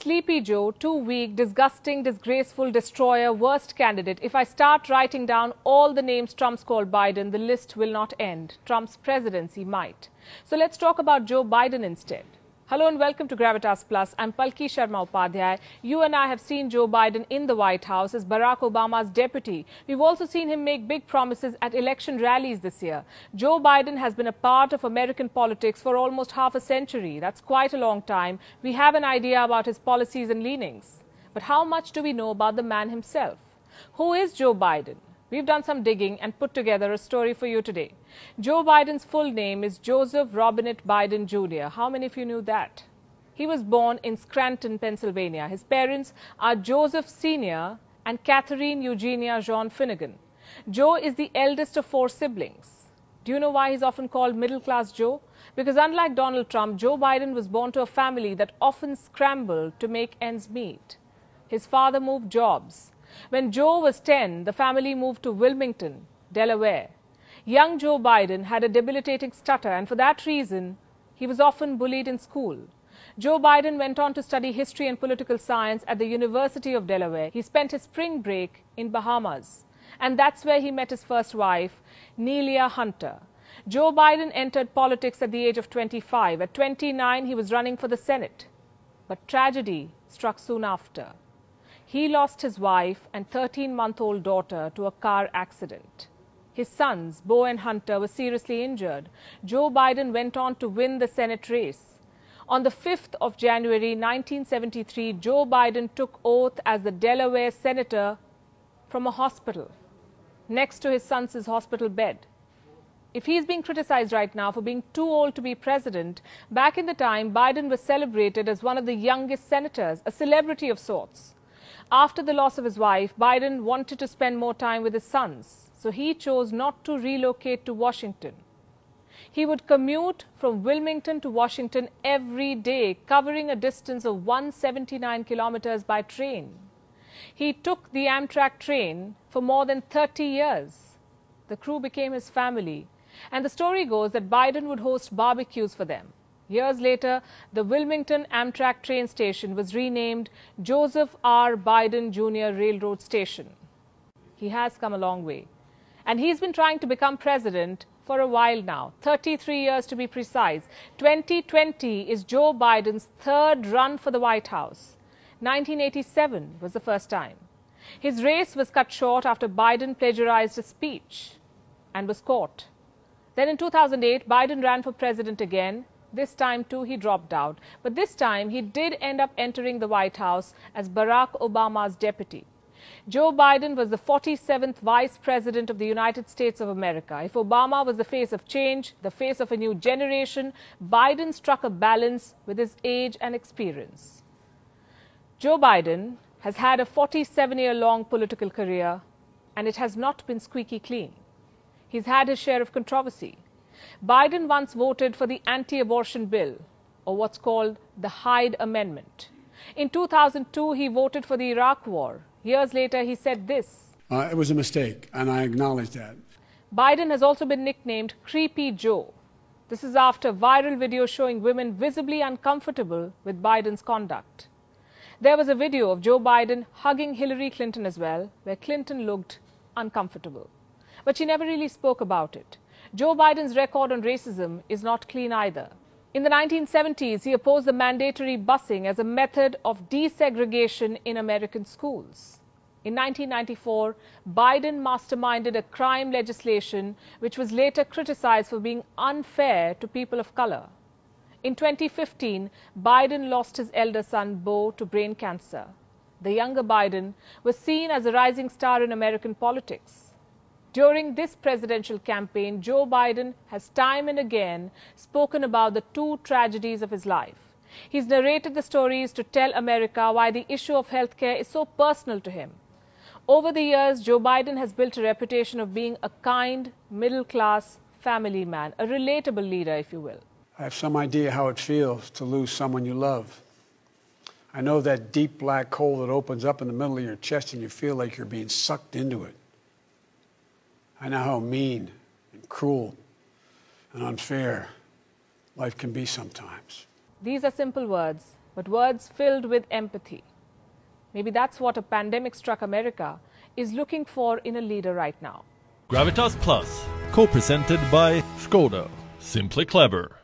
Sleepy Joe, too weak, disgusting, disgraceful, destroyer, worst candidate. If I start writing down all the names Trump's called Biden, the list will not end. Trump's presidency might. So let's talk about Joe Biden instead. Hello and welcome to Gravitas Plus. I'm Palki Sharma Upadhyay. You and I have seen Joe Biden in the White House as Barack Obama's deputy. We've also seen him make big promises at election rallies this year. Joe Biden has been a part of American politics for almost half a century. That's quite a long time. We have an idea about his policies and leanings. But how much do we know about the man himself? Who is Joe Biden? We've done some digging and put together a story for you today. Joe Biden's full name is Joseph Robinette Biden Jr. How many of you knew that? He was born in Scranton, Pennsylvania. His parents are Joseph Sr. and Catherine Eugenia Jean Finnegan. Joe is the eldest of 4 siblings. Do you know why he's often called middle-class Joe? Because unlike Donald Trump, Joe Biden was born to a family that often scrambled to make ends meet. His father moved jobs. When Joe was 10, the family moved to Wilmington, Delaware. Young Joe Biden had a debilitating stutter, and for that reason, he was often bullied in school. Joe Biden went on to study history and political science at the University of Delaware. He spent his spring break in Bahamas, and that's where he met his first wife, Nelia Hunter. Joe Biden entered politics at the age of 25. At 29, he was running for the Senate. But tragedy struck soon after. He lost his wife and 13-month-old daughter to a car accident. His sons, Beau and Hunter, were seriously injured. Joe Biden went on to win the Senate race. On the 5th of January 1973, Joe Biden took oath as the Delaware senator from a hospital, next to his son's hospital bed. If he's being criticized right now for being too old to be president, back in the time, Biden was celebrated as one of the youngest senators, a celebrity of sorts. After the loss of his wife, Biden wanted to spend more time with his sons, so he chose not to relocate to Washington. He would commute from Wilmington to Washington every day, covering a distance of 179 kilometers by train. He took the Amtrak train for more than 30 years. The crew became his family, and the story goes that Biden would host barbecues for them. Years later, the Wilmington Amtrak train station was renamed Joseph R. Biden Jr. Railroad Station. He has come a long way. And he's been trying to become president for a while now, 33 years to be precise. 2020 is Joe Biden's 3rd run for the White House. 1987 was the first time. His race was cut short after Biden plagiarized a speech and was caught. Then in 2008, Biden ran for president again. This time, too, he dropped out. But this time, he did end up entering the White House as Barack Obama's deputy. Joe Biden was the 47th vice president of the United States of America. If Obama was the face of change, the face of a new generation, Biden struck a balance with his age and experience. Joe Biden has had a 47-year-long political career, and it has not been squeaky clean. He's had his share of controversy. Biden once voted for the anti-abortion bill, or what's called the Hyde Amendment. In 2002, he voted for the Iraq War. Years later, he said this. It was a mistake, and I acknowledge that. Biden has also been nicknamed Creepy Joe. This is after viral videos showing women visibly uncomfortable with Biden's conduct. There was a video of Joe Biden hugging Hillary Clinton as well, where Clinton looked uncomfortable. But she never really spoke about it. Joe Biden's record on racism is not clean either. In the 1970s, he opposed the mandatory busing as a method of desegregation in American schools. In 1994, Biden masterminded a crime legislation which was later criticized for being unfair to people of color. In 2015, Biden lost his elder son, Beau, to brain cancer. The younger Biden was seen as a rising star in American politics. During this presidential campaign, Joe Biden has time and again spoken about the 2 tragedies of his life. He's narrated the stories to tell America why the issue of healthcare is so personal to him. Over the years, Joe Biden has built a reputation of being a kind, middle-class family man, a relatable leader, if you will. I have some idea how it feels to lose someone you love. I know that deep black hole that opens up in the middle of your chest and you feel like you're being sucked into it. I know how mean and cruel and unfair life can be sometimes. These are simple words, but words filled with empathy. Maybe that's what a pandemic-struck America is looking for in a leader right now. Gravitas Plus, co-presented by Skoda. Simply clever.